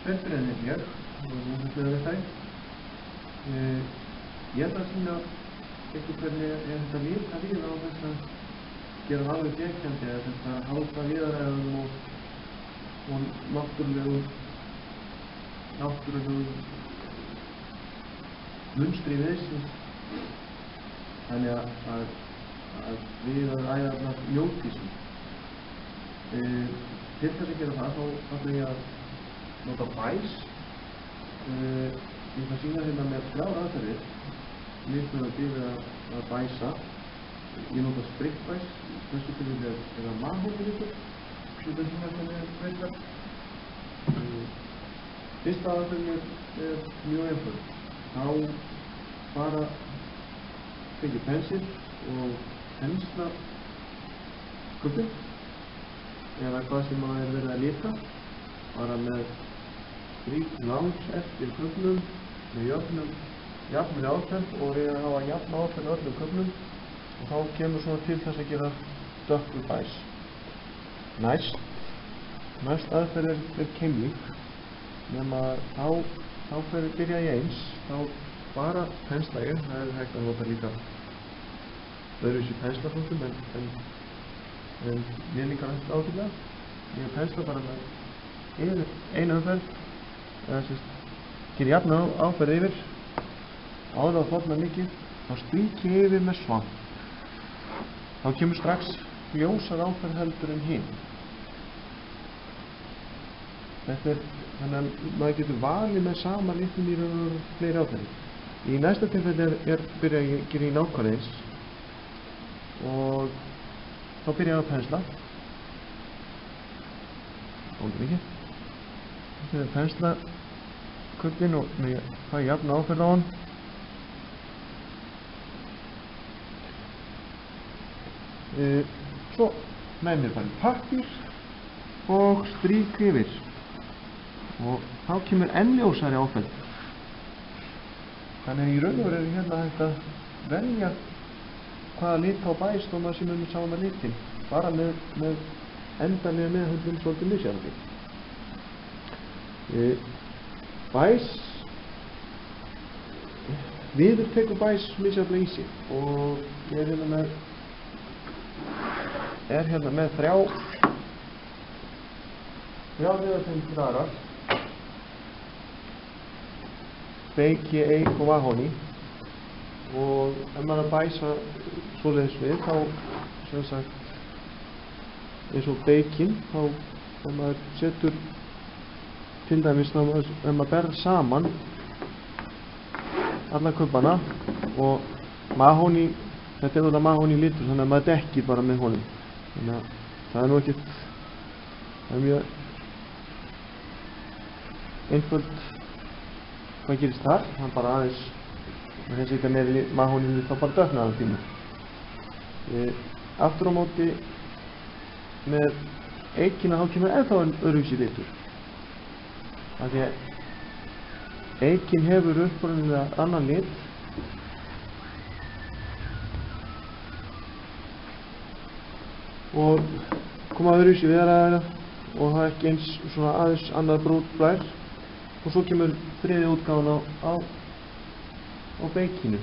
betur en ég og við þær. Ég ætla að sýna ykkur hvernig þetta lita við á þess að gera alveg þekkjandi að þetta halda viðræðum og náttúrulegum munstri viðsins. Þannig að viðræðarnar njóti sín. Til þess að gera það þá ætla ég að nota bæs. Ég ætla að sýna hérna með 3 aðferðir mismunandi við að bæsa. Ég nota sprittbæs, þessu tilfelli er mahónilítur. Ég ætla að sýna hérna með breytar. Fyrsta aðferðin er mjög einföld. Þá bara tekið pensil og pensla kubbinn eða hvað sem að verið að lita, bara með strík langs eftir kubbnum með jafnri áferð og reyna að hafa jafn áferð öllum kubbnum og þá kemur svona til þess að gera dökkur bæs. Næst aðferð er keimlík, nema þá byrja ég eins, þá bara pensla ég, það er hægt að nota líka öðruvísi penslaflóttum en mér líkar þetta ágætlega. Ég pensla bara með einu umferð, eða gera jafna áferð yfir, áður að þorna mikið, þá strýk ég yfir með svamp. Þá kemur strax ljósar áferð heldur en hinn. Þannig að maður getur valið með sama litnum í raun og fleiri áferðir. Í næsta tilfelli byrja ég að gera í nákvæmlega eins og þá byrja ég að pensla. Ólega mikið. Þetta er að pensla kubbinn og fæ jafna áferð á hann. Svo með mér bara pappír og strík yfir og þá kemur enn ljósari áferð. Þannig að í raun og veru er hérna hægt að velja hvaða lit á bæs þó maður sem með sama litin, bara með endanlega meðhöndlun svolítið misjafandi. Bæs viður tekur bæs misjaflega í sig og ég er hérna með þrjá viðartengur aðrar, beiki, eik og mahóni, og ef maður bæsa svoleiðis við þá sem sagt eins og beikin, þá ef maður setur til dæmis ef maður ber saman alla kubbana og mahóni, þetta er þetta mahóni litur þannig að maður dekkir bara með honum, þannig að það er nú ekkert, það er mjög einföld hvað gerist þar, hann bara aðeins með þess að setja með mahóninu þá bara döknar hann tíma. Aftur á móti með eikina þá kemur ennþá öðruvísi litur. Af því að eikin hefur upprunalega annan lit og koma öðruvísi viðræðina og það er ekki eins svona aðeins annar brúnn blær. Og svo kemur þriðja útgáfan á beikinu.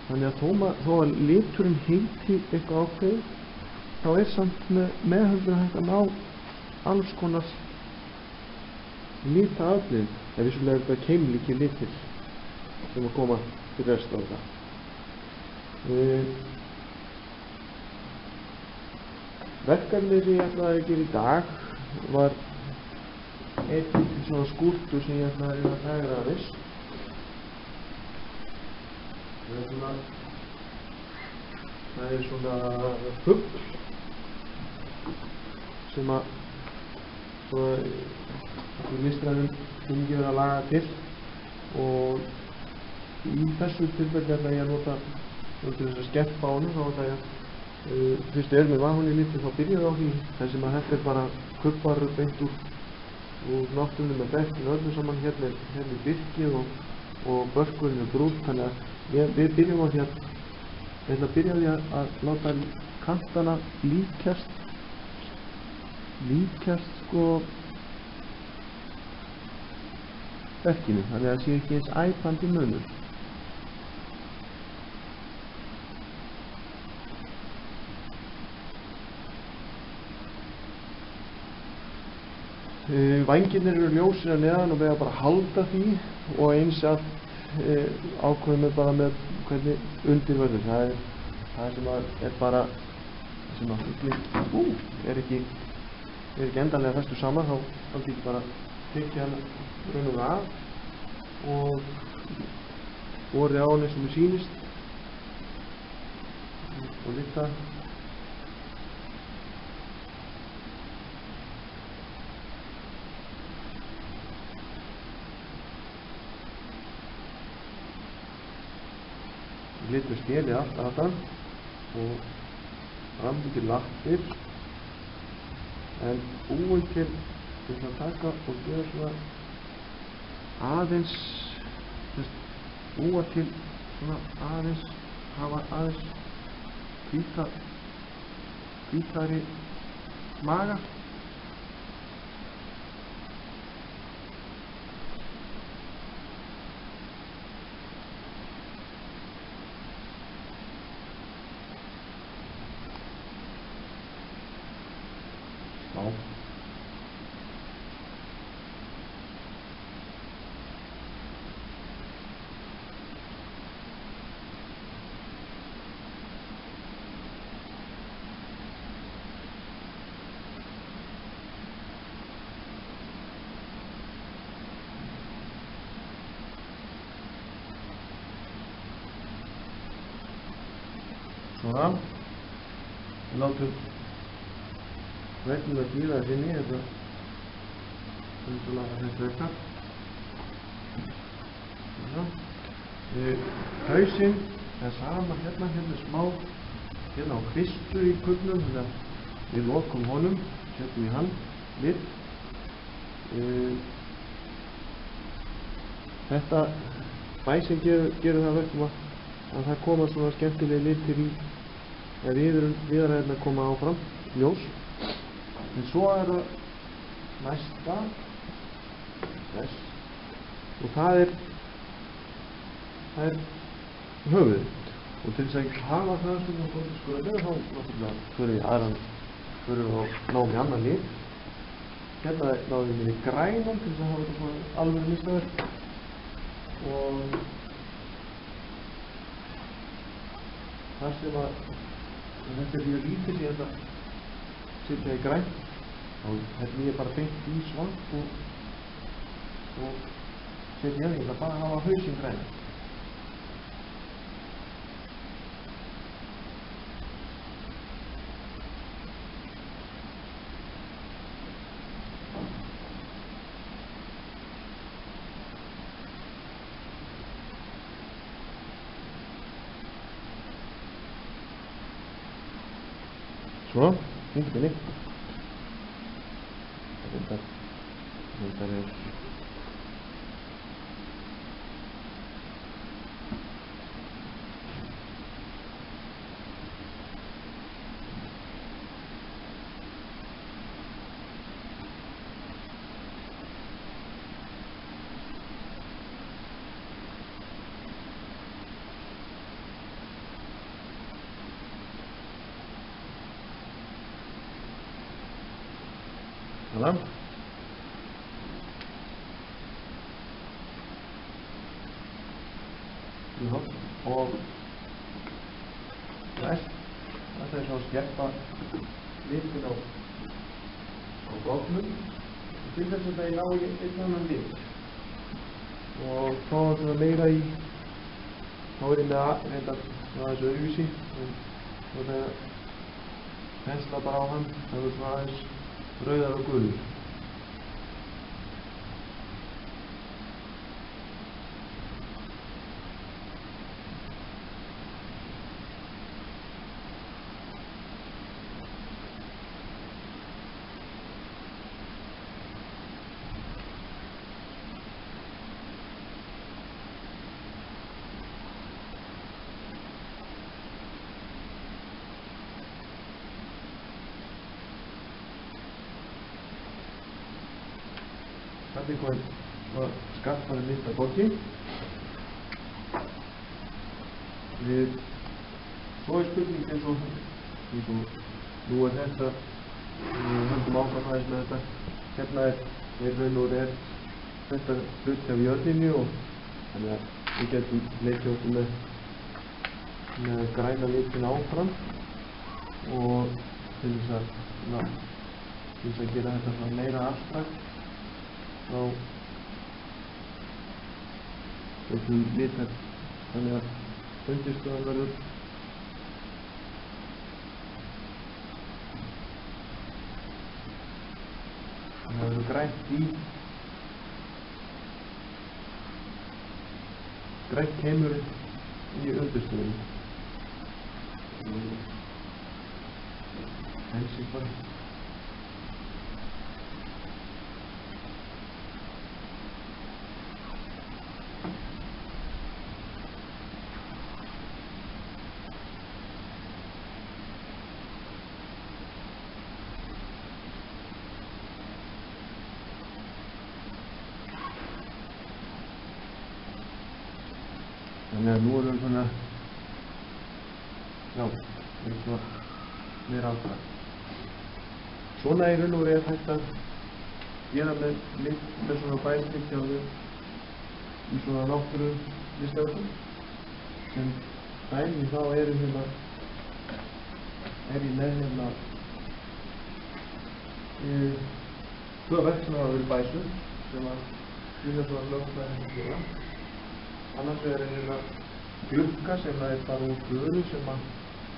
Þannig að þó að liturinn heiti eitthvað ákveðið, þá er samt meðhöndlun hægt að ná alls konar lita afleiðum. Það er vissulega eitthvað keimlíkir litir sem að koma til rest á þetta. Verkefnið sem ég ætlaði að gera í dag var einn svona skúrtur sem ég ætlaði að fegra aðeins. Það er svona fugl sem að listræðum fengi verið að laga til og í þessu tilfelli ætla ég að nota til þess að skeppa á honum, þá ætla ég að fyrst er með mahóni liti þá byrjaði á því þar sem að þetta er bara kubbar beint úr náttúrunni með bekkinu öllu saman, hérna er birkið og börkurinn er brúnt, þannig að við byrjum á því að ég ætla að byrja á því að láta kantana líkjast sko verkinu, þannig að það sé ekki eins æpandi munur. Vængirnir eru ljósir að neðan og við að bara halda því og eins að ákveðum við bara með hvernig undir verður. Það sem er bara sem að fuglinn er ekki endanlega festur saman, þá getur bara tekið hann raun og af og borið á hann eins og mér sýnist og lyfta. Litur stélið allt aftan og frambyggir lappir en búin til að taka og gera svona aðeins búa til svona aðeins hafa aðeins hvítari maga. Svona, við látum vegna dýra þess inni, þetta er svona þessi vegna. Hausinn er sama hérna smá, hérna á kvistur í kubbnum, þannig að við lokum honum, setjum í hann, lit. Þetta bæsinn gerir það verkum að það koma svona skemmtilega litir í viðræðirnar koma áfram, ljós. En svo er það næsta þess og það er höfuðið. Og til þess að hafa það svona skurðlega þá náttúrulega fyrir að ná með annan lit. Hérna náðum við minni grænan til þess að hafa þetta svona alveg listaverk og þar sem að þetta er mjög lítið í þetta setja í græn og hérna ég bara beint í svart og setja hérna, ég ætla bara að hafa hausinn græn. Svona, fínt inni. Þetta er Svona. Og næst, þetta er svo að skerpa litin á gofnum til þess að það ná í einn annan lit. Og þá er það meira í, þá er ég með aðeins öðruvísi og það pensla bara á hann, það er svona aðeins rauðar og gulur. Þetta er komið og skarpari mynd af fólki. Svo spurning eins og nú þetta, við höldum áfram aðeins með þetta. Hérna raun og þetta hluti af jörðinni og þannig að við getum leikið okkur með græna litin áfram og til þess að gera þetta svona meira abstrakt þá getum litar þannig að undirstöðan verður grænt keimurinn í undirstöðunni. Hensi bara. Þannig að nú erum við svona, svona meira abstrakt. Svona í raun og veru hægt að gera með svona bænstíkja í svona náttúru listaverkum. Sem dæmi þá er ég með tvö verk sem hafa verið bæsur sem að sýna svona lögfræðinni að gera. Annars er glugga sem er bara úr furu sem að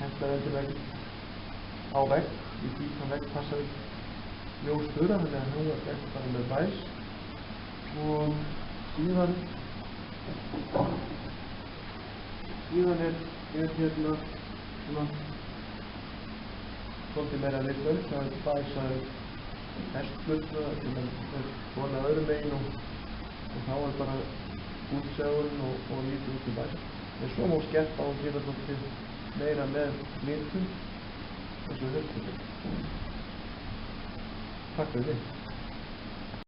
henta endilega á vegg, í hvítan vegg passar ljós fura, þannig að hún er gert bara með bæs. Og síðan er hérna svona svolítið meira litlaug, það er bæsaður hestglugga sem er svona öðrum megin og þá er bara útsegurinn og lítið út í bæ. En svo má skerpa og gera svolítið meira með litum eins og höfðum. Takk fyrir því.